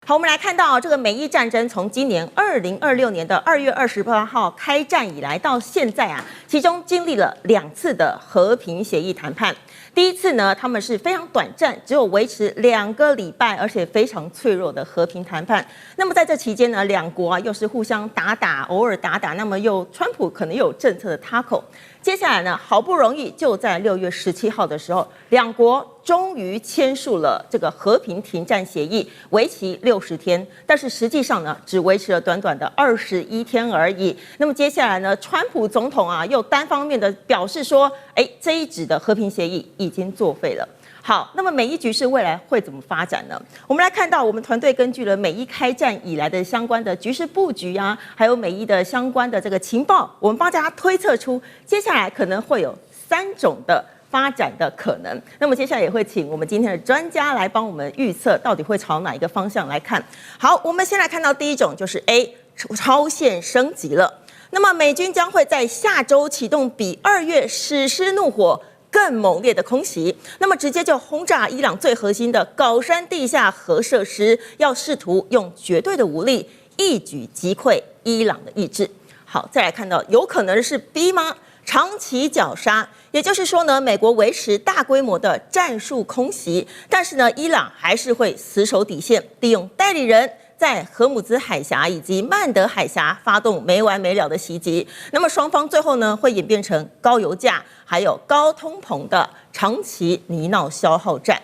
好，我們來看到這個美伊戰爭從今年2026年的2月28號開戰以來到現在啊，其中經歷了2次的和平協議談判。第一次呢，他們是非常短暫，只有維持2個禮拜，而且非常脆弱的和平談判。那麼在這期間呢，兩國啊又是互相打打，偶爾打打，那麼川普可能又有政策的插口。接下來呢，好不容易就在6月17號的時候，兩國終於簽署了這個和平停戰協議，為期60天，但是實際上呢，只維持了短短的21天而已。那麼接下來呢，川普總統啊又單方面的表示說，這一紙的和平協議已經作廢了。好，那麼美伊局勢未来會怎麼發展呢？我們來看到，我們團隊根據了美伊開戰以來的相關的局勢布局啊，還有美伊的相關的這個情報，我們幫大家推測出接下來可能會有3種的發展的可能。那麼接下来也會請我們今天的專家來幫我們預測到底會朝哪一個方向來看。好，我們先來看到第一種，就是 A 超限升級了。那麼美軍將會在下周啟動比2月史詩怒火更猛烈的空襲，那麼直接就轟炸伊朗最核心的高山地下核設施，要試圖用絕對的武力一舉擊潰伊朗的意志。好，再來看到有可能是 B 嗎？長期絞殺，也就是說呢，美國維持大規模的戰術空襲，但是呢，伊朗還是會死守底線，利用代理人在荷姆茲海峽以及曼德海峽發動沒完沒了的襲擊。那麼雙方最後呢，會演變成高油價還有高通膨的長期泥淖消耗戰。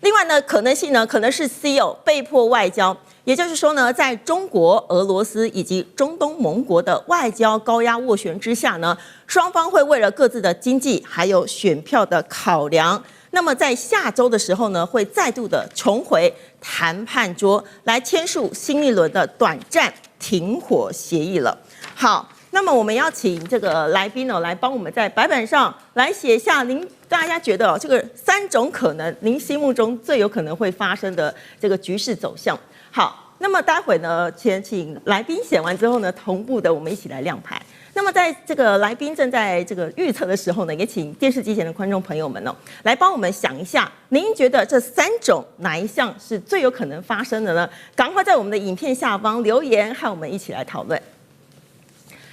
另外呢，可能性呢，可能是 C 被迫外交。也就是說呢，在中国、俄羅斯以及中東盟國的外交高壓斡旋之下呢，雙方會為了各自的經濟還有選票的考量，那麼在下周的時候呢，會再度的重回談判桌來簽署新一輪的短暫停火協議了。好，那麼我們要請這個來賓來幫我們在白板上來寫下大家覺得這個3種可能，您心目中最有可能會發生的這個局勢走向。好，那麼待會呢，先請來賓寫完之後呢，同步的我們一起來亮牌。那麼在這個來賓正在這個預測的時候呢，也請電視機前的觀眾朋友們來幫我們想一下，您覺得這3種哪一項是最有可能發生的呢？趕快在我們的影片下方留言，和我們一起來討論。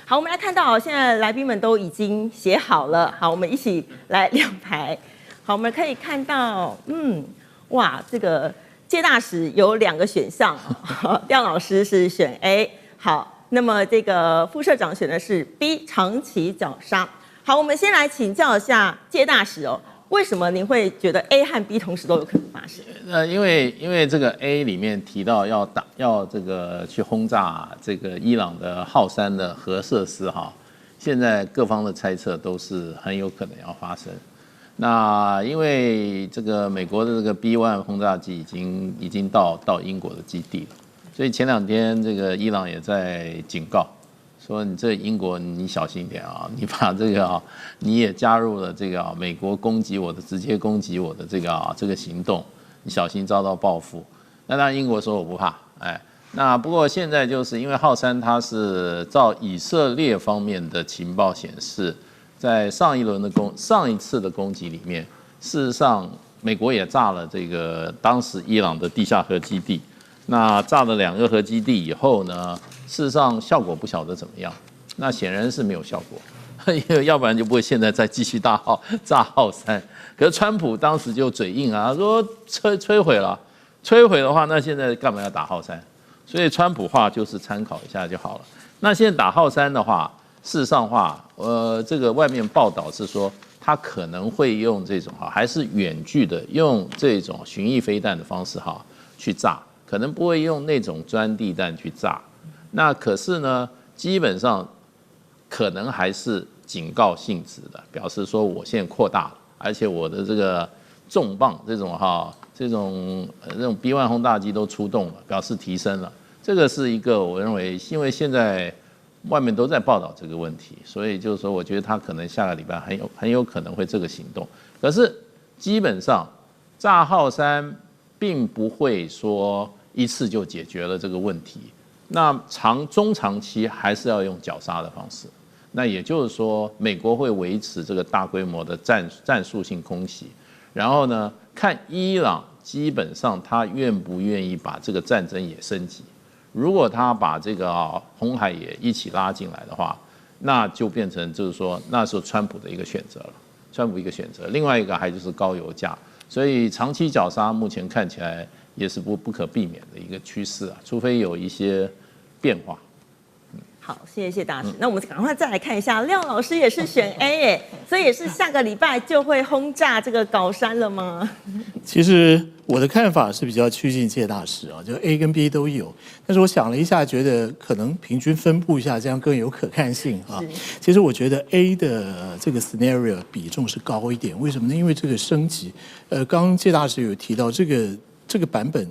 好，我們來看到現在來賓們都已經寫好了，好，我們一起來亮牌。好，我們可以看到，哇，這個介大使有2個選項，廖老師是選 A。好，那麼這個副社長選的是 B， 長期絞殺。好，我們先來請教一下介大使為什麼您會覺得 A 和 B 同時都有可能發生？因為這個 A 裡面提到要這個去轟炸這個伊朗的浩山的核設施哈，現在各方的猜測都是很有可能要發生。那因為這個美國的這個 B1 轟炸機已經到英國的基地了，所以前2天這個伊朗也在警告說，你這英國你小心一點啊，你把這個你也加入了這個美國直接攻擊我的這個行動，你小心遭到報復。那當然英國說我不怕，那不過現在就是因為浩山它是照以色列方面的情報顯示，在上一次的攻擊裡面，事實上美國也炸了這個當時伊朗的地下核基地。那炸了2個核基地以後呢，事實上效果不曉得怎麼樣。那顯然是沒有效果，因為要不然就不會現在再繼續炸浩山。可是川普當時就嘴硬啊，說摧毀了，摧毀的話，那現在幹嘛要打浩山？所以川普話就是參考一下就好了。那現在打浩山的話，事實上話，這個外面報道是說，他可能會用這種還是遠距的，用這種巡弋飛彈的方式去炸，可能不會用那種鑽地彈去炸。那可是呢，基本上可能還是警告性質的，表示說我現在擴大了，而且我的這個重磅這種 B1 轟炸機都出動了，表示提升了。這個是一個我認為，因為現在外面都在報道這個問題，所以就是說，我覺得他可能下個禮拜很有可能會這個行動。可是基本上炸浩山並不會說一次就解決了這個問題，那中長期還是要用絞殺的方式。那也就是說，美國會維持這個大規模的戰術性空襲，然後呢，看伊朗基本上他願不願意把這個戰爭也升級？如果他把這個紅海也一起拉進來的話，那就變成就是說那時候川普的一個選擇了。川普一個選擇，另外一個還就是高油價，所以長期絞殺目前看起來也是不可避免的一個趨勢啊，除非有一些變化。好，謝謝大使。那我們趕快再來看一下，廖老師也是選 A 耶，所以也是下個禮拜就會轟炸這個高山了嗎？其實我的看法是比較趨近謝大使啊，就 A 跟 B 都有。但是我想了一下，覺得可能平均分布一下，這樣更有可看性啊。其實我覺得 A 的這個 scenario 比重是高一點，為什麼呢？因為這個升級，剛剛謝大使有提到這個版本，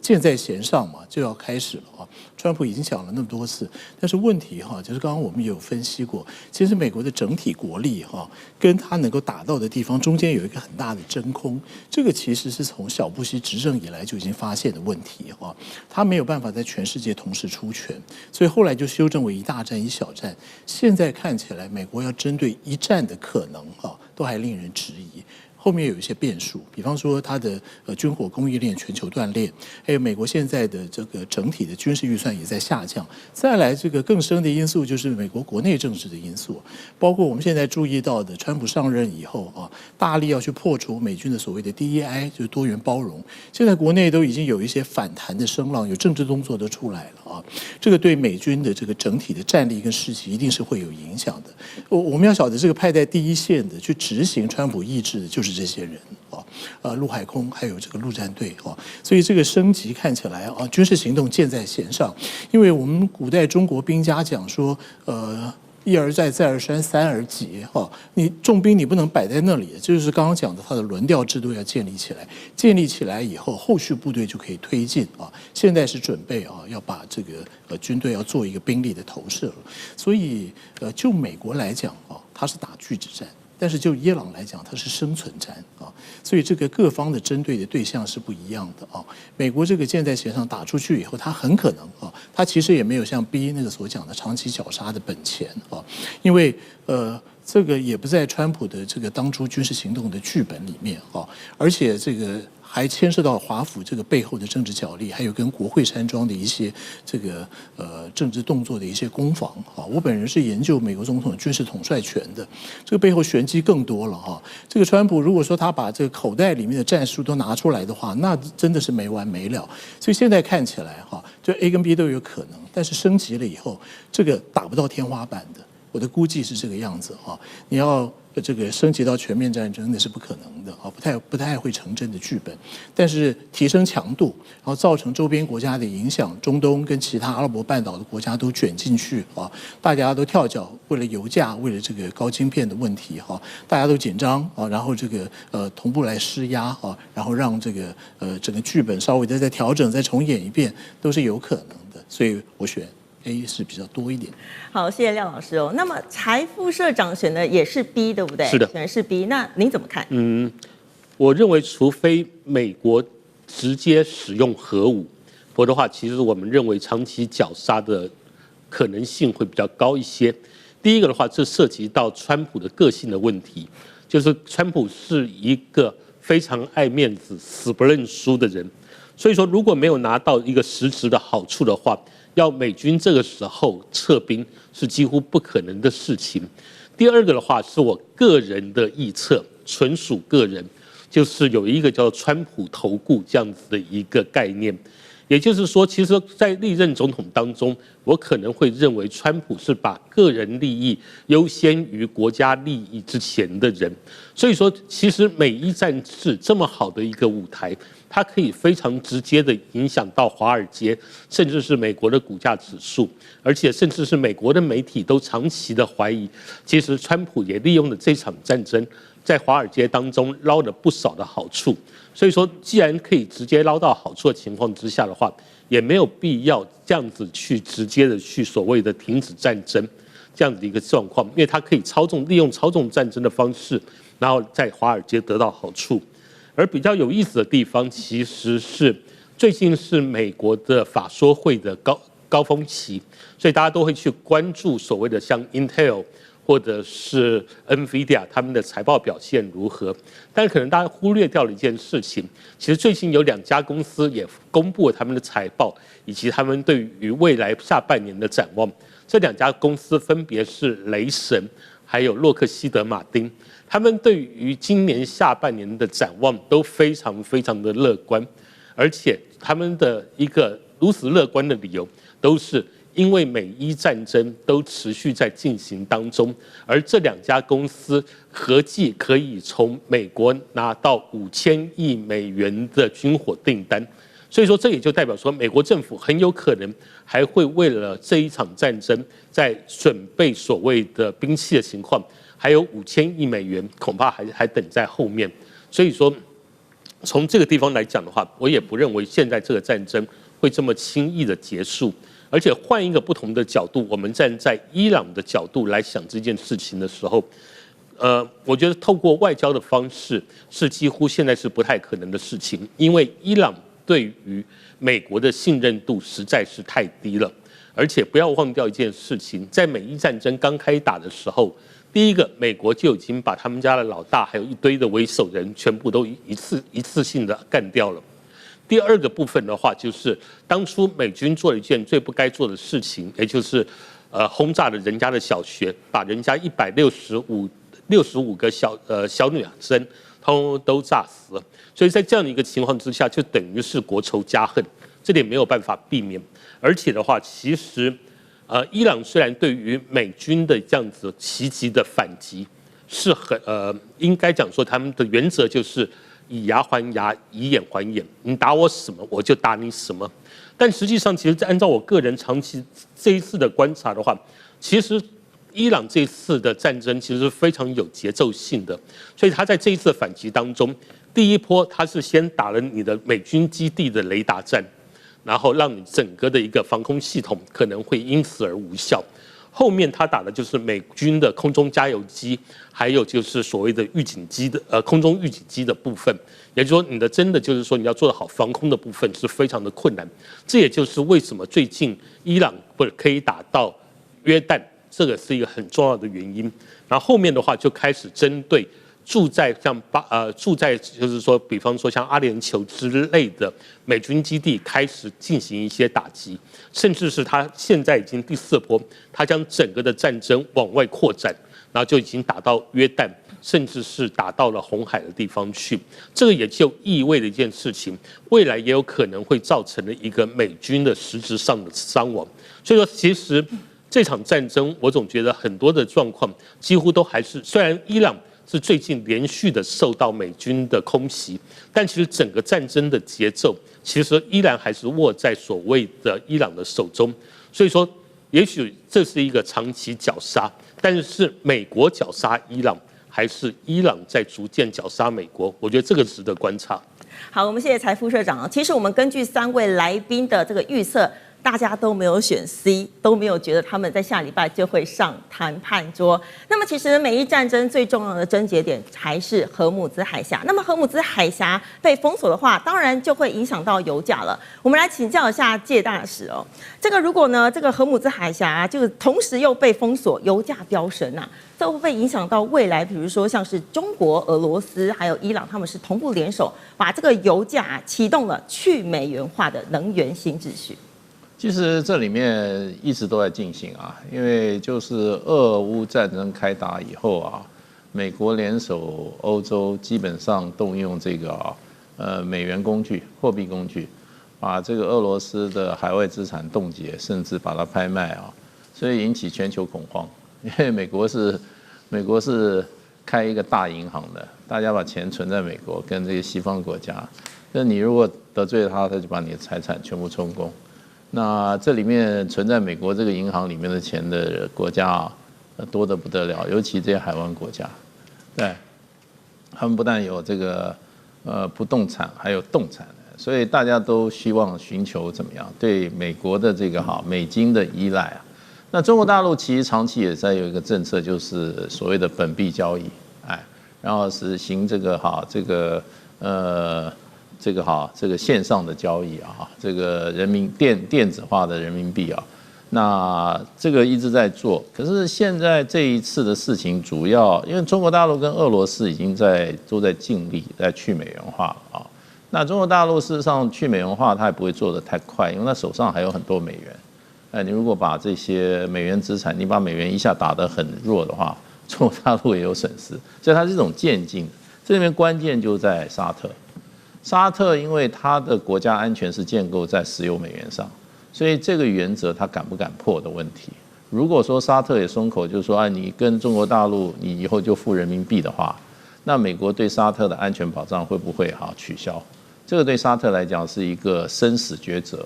箭在弦上嘛，就要開始了啊。川普已經講了那麼多次，但是問題哈，就是剛剛我們也有分析過，其實美國的整體國力哈，跟他能夠打到的地方中間有一個很大的真空，這個其實是從小布希執政以來就已經發現的問題哈，他沒有辦法在全世界同時出拳，所以後來就修正為一大戰一小戰，現在看起來美國要針對一戰的可能哈，都還令人質疑。後面有一些變數，比方說它的軍火供應鏈全球斷裂，還有美國現在的這個整體的軍事預算也在下降。再來這個更深的因素就是美國國內政治的因素，包括我們現在注意到的，川普上任以後啊，大力要去破除美軍的所謂的 DEI， 就是多元包容。現在國內都已經有一些反彈的聲浪，有政治動作都出來了啊。這個對美軍的這個整體的戰力跟士氣一定是會有影響的。我們要曉得，這個派在第一線的去執行川普意志的，就是這些人啊，陸海空還有這個陸戰隊啊，所以這個升級看起來啊，軍事行動箭在弦上。因為我們古代中國兵家講說，一而再，再而三，三而竭哈。你重兵你不能擺在那裡，就是剛剛講的，它的輪調制度要建立起來。建立起來以後，後續部隊就可以推進啊。現在是準備啊，要把這個軍隊要做一個兵力的投射了。所以就美國來講啊，它是打拒止戰。但是就伊朗來講，它是生存戰啊，所以這個各方的針對的對象是不一樣的啊。美國這個箭在弦上打出去以後，它很可能啊，它其實也沒有像 B 那個所講的長期絞殺的本錢啊，因為這個也不在川普的這個當初軍事行動的劇本裡面啊，而且這個還牽涉到華府這個背後的政治角力，還有跟國會山莊的一些這個政治動作的一些攻防啊。我本人是研究美國總統軍事統帥權的，這個背後玄機更多了哈。這個川普如果說他把這個口袋裡面的戰術都拿出來的話，那真的是沒完沒了。所以現在看起來哈，就 A 跟 B 都有可能，但是升級了以後，這個打不到天花板的。我的估計是這個樣子啊，你要這個升級到全面戰爭那是不可能的啊，不太會成真的劇本。但是提升強度，然後造成周邊國家的影響，中東跟其他阿拉伯半島的國家都捲進去啊，大家都跳腳，為了油價，為了這個高晶片的問題哈，大家都緊張啊，然後這個同步來施壓啊，然後讓這個整個劇本稍微的再調整、再重演一遍，都是有可能的。所以我選A 是比較多一點。好，謝謝廖老師哦。那麼柴副社長選的也是 B， 對不對？是的，選的是 B。那您怎麼看？我認為除非美國直接使用核武，否則的話，其實我們認為長期絞殺的可能性會比較高一些。第一個的話，這涉及到川普的個性的問題，就是川普是一個非常愛面子、死不認輸的人，所以說如果沒有拿到一個實質的好處的話，要美軍這個時候撤兵是幾乎不可能的事情。第二個的話，是我個人的臆測，純屬個人，就是有一個叫川普投顧這樣子的一個概念。也就是說，其實在歷任總統當中，我可能會認為川普是把個人利益優先於國家利益之前的人。所以說，其實美伊戰事這麼好的一個舞台，它可以非常直接的影響到華爾街，甚至是美國的股價指數，而且甚至是美國的媒體都長期的懷疑，其實川普也利用了這場戰爭，在華爾街當中撈了不少的好處。所以說，既然可以直接撈到好處的情況之下的話，也沒有必要這樣子去直接的去所謂的停止戰爭這樣子的一個狀況，因為它可以利用操縱戰爭的方式，然後在華爾街得到好處。而比較有意思的地方，其實是最近是美國的法說會的高峰期，所以大家都會去關注所謂的像 Intel 或者是 NVIDIA 他們的財報表現如何，但是可能大家忽略掉了一件事情，其實最近有2家公司也公布了他們的財報以及他們對於未來下半年的展望。這2家公司分別是雷神還有洛克希德馬丁，他們對於今年下半年的展望都非常非常的樂觀，而且他們的一個如此樂觀的理由都是因為美伊戰爭都持續在進行當中，而這2家公司合計可以從美國拿到5000億美元的軍火訂單，所以說這也就代表說，美國政府很有可能還會為了這一場戰爭在準備所謂的兵器的情況，還有5000億美元，恐怕還等在後面。所以說，從這個地方來講的話，我也不認為現在這個戰爭會這麼輕易的結束。而且換一個不同的角度，我們站在伊朗的角度來想這件事情的時候，我覺得透過外交的方式是幾乎現在是不太可能的事情，因為伊朗對於美國的信任度實在是太低了。而且不要忘掉一件事情，在美伊戰爭剛開打的時候，第一個美國就已經把他們家的老大還有一堆的為首人全部都一次性的幹掉了。第二個部分的話，就是當初美軍做了一件最不該做的事情，也就是轟炸了人家的小學，把人家165個小女生通通都炸死了。所以在這樣的一個情況之下，就等於是國仇家恨，這點沒有辦法避免。而且的話，其實伊朗雖然對於美軍的這樣子襲擊的反擊是很應該講說他們的原則就是以牙還牙，以眼還眼，你打我什麼，我就打你什麼。但實際上，其實按照我個人長期這一次的觀察的話，其實伊朗這一次的戰爭其實是非常有節奏性的。所以他在這一次的反擊當中，第一波他是先打了你的美軍基地的雷達戰，然後讓你整個的一個防空系統可能會因此而無效。後面他打的就是美軍的空中加油機，還有就是所謂的預警機的空中預警機的部分，也就是說你的真的就是說你要做得好防空的部分是非常的困难。這也就是為什麼最近伊朗不可以打到約旦，這個是一個很重要的原因。然後後面的話就開始針對住在就是說，比方說像阿聯酋之類的美軍基地開始進行一些打擊，甚至是他現在已經第4波，他將整個的戰爭往外擴展，然後就已經打到約旦，甚至是打到了紅海的地方去。這個也就意味着一件事情，未來也有可能會造成了一個美軍的實質上的傷亡。所以說，其實這場戰爭，我總覺得很多的狀況幾乎都還是，雖然伊朗是最近連續的受到美軍的空襲，但其實整個戰爭的節奏其實依然還是握在所謂的伊朗的手中。所以說，也許這是一個長期絞殺，但是美國絞殺伊朗，還是伊朗在逐漸絞殺美國？我覺得這個值得觀察。好，我們謝謝柴副社長。其實我們根據3位來賓的這個預測，大家都沒有選 C， 都沒有覺得他們在下禮拜就會上談判桌。那麼其實美伊戰爭最重要的症結點還是荷姆茲海峽。那麼荷姆茲海峽被封鎖的話，當然就會影響到油價了。我們來請教一下介大使哦，這個如果呢這個荷姆茲海峽就同時又被封鎖，油價飆升啊，這會不會影響到未來？比如說像是中國、俄羅斯還有伊朗，他們是同步聯手把這個油價啟動了去美元化的能源新秩序。其實這裡面一直都在進行啊，因為就是俄烏戰爭開打以後啊，美國聯手歐洲，基本上動用這個美元工具、貨幣工具，把這個俄羅斯的海外資產凍結，甚至把它拍賣啊，所以引起全球恐慌。因為美國是開一個大銀行的，大家把錢存在美國，跟這些西方國家，那你如果得罪他，他就把你的財產全部充公。那這裡面存在美國這個銀行裡面的錢的國家啊，多得不得了，尤其這些海灣國家，對，他們不但有這個不動產，還有動產，所以大家都希望尋求怎麼樣對美國的這個美金的依賴啊。那中國大陸其實長期也在有一個政策，就是所謂的本幣交易，然後實行這個這個線上的交易啊，這個電子化的人民幣啊，那這個一直在做，可是現在這一次的事情，主要因為中國大陸跟俄羅斯已經都在盡力在去美元化了啊。那中國大陸事實上去美元化，它也不會做得太快，因為它手上還有很多美元。你如果把這些美元資產，你把美元一下打得很弱的話，中國大陸也有損失，所以它是一種漸進。這裡面關鍵就在沙特，沙特因為它的國家安全是建構在石油美元上。所以這個原則他敢不敢破的問題，如果說沙特也鬆口，就是說你跟中國大陸你以後就付人民幣的話，那美國對沙特的安全保障會不會取消？這個對沙特來講是一個生死抉擇。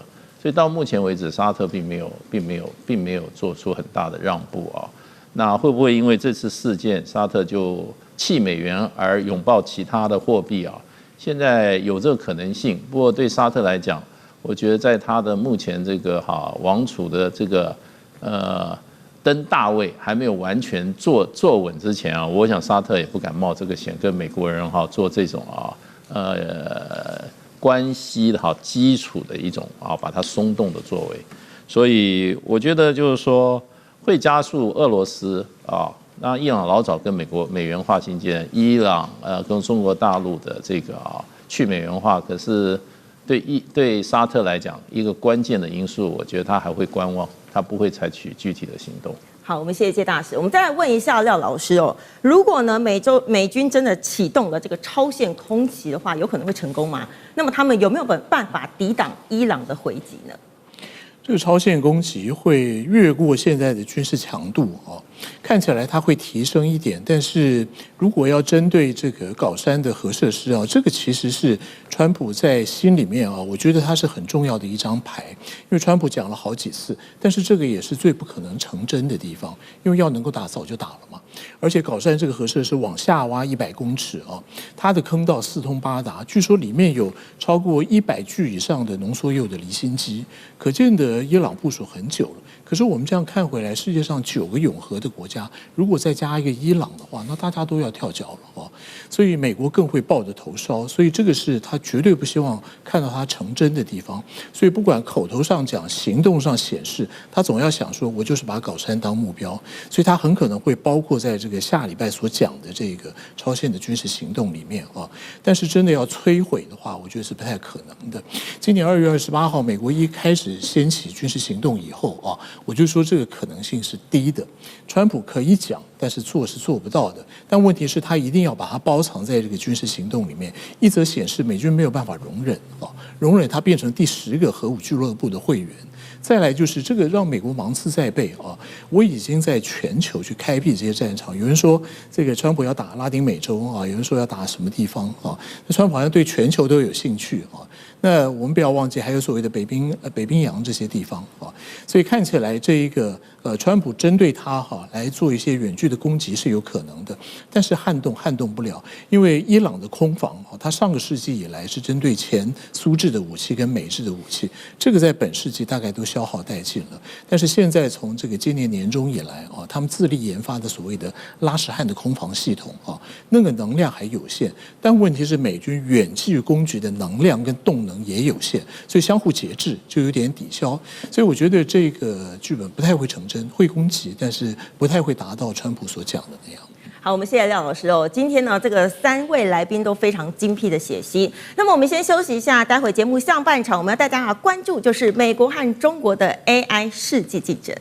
所以到目前為止，沙特並沒有做出很大的讓步啊。那會不會因為這次事件，沙特就棄美元而擁抱其他的貨幣啊？現在有這個可能性。不過對沙特來講，我覺得在他的目前這個王儲的這個登大位還沒有完全坐穩之前啊，我想沙特也不敢冒這個險，跟美國人做這種關係的基礎的一種把它鬆動的作為。所以我覺得就是說會加速俄羅斯那伊朗老早跟美元化新建，伊朗跟中國大陸的這個去美元化，可是。對沙特來講，一個關鍵的因素，我覺得他還會觀望，他不會採取具體的行動。好，我們謝謝謝大使。我們再來問一下廖老師哦，如果呢美軍真的啟動了這個超限空襲的話，有可能會成功嗎？那麼他們有沒有辦法抵擋伊朗的回擊呢？這個超限攻擊會越過現在的軍事強度看起來它會提升一點，但是如果要針對這個敖山的核設施這個其實是川普在心裡面我覺得它是很重要的一張牌，因為川普講了好幾次，但是這個也是最不可能成真的地方，因為要能夠打早就打了嘛。而且敖山這個核設施往下挖100公尺它的坑道四通八達，據說裡面有超過100具以上的濃縮鈾的離心機，可見的伊朗部署很久了。可是我們這樣看回來，世界上9個擁核的國家，如果再加一個伊朗的話，那大家都要跳腳了所以美國更會抱着頭燒，所以這個是他絕對不希望看到它成真的地方。所以不管口頭上講，行動上顯示，他總要想說，我就是把敖山當目標，所以他很可能會包括在這個下禮拜所講的這個超限的軍事行動裡面但是真的要摧毀的話，我覺得是不太可能的。今年2月28號，美國一開始掀起軍事行動以後我就說這個可能性是低的。川普可以講，但是做是做不到的。但問題是，他一定要把它包藏在這個軍事行動裡面，一則顯示美軍沒有辦法容忍它變成第10個核武俱樂部的會員。再來就是這個讓美國芒刺在背我已經在全球去開闢這些戰場。有人說這個川普要打拉丁美洲有人說要打什麼地方那川普好像對全球都有興趣那我們不要忘記還有所謂的北冰洋這些地方所以看起來這一個川普針對他來做一些遠距的攻擊是有可能的，但是撼動不了，因為伊朗的空防它上個世紀以來是針對前蘇制的武器跟美制的武器，這個在本世紀大概都消耗殆盡了。但是現在從這個今年年中以來他們自力研發的所謂的拉什漢的空防系統那個能量還有限，但問題是美軍遠距攻擊的能量跟動能也有限，所以相互節制就有點抵消。所以我覺得這個劇本不太會成真，會攻擊，但是不太會達到川普所講的那樣。好，我們謝謝廖老師今天呢，這個3位來賓都非常精闢的解析。那麼我們先休息一下，待會節目上半場我們要帶大家關注就是美國和中國的 AI 世紀競爭。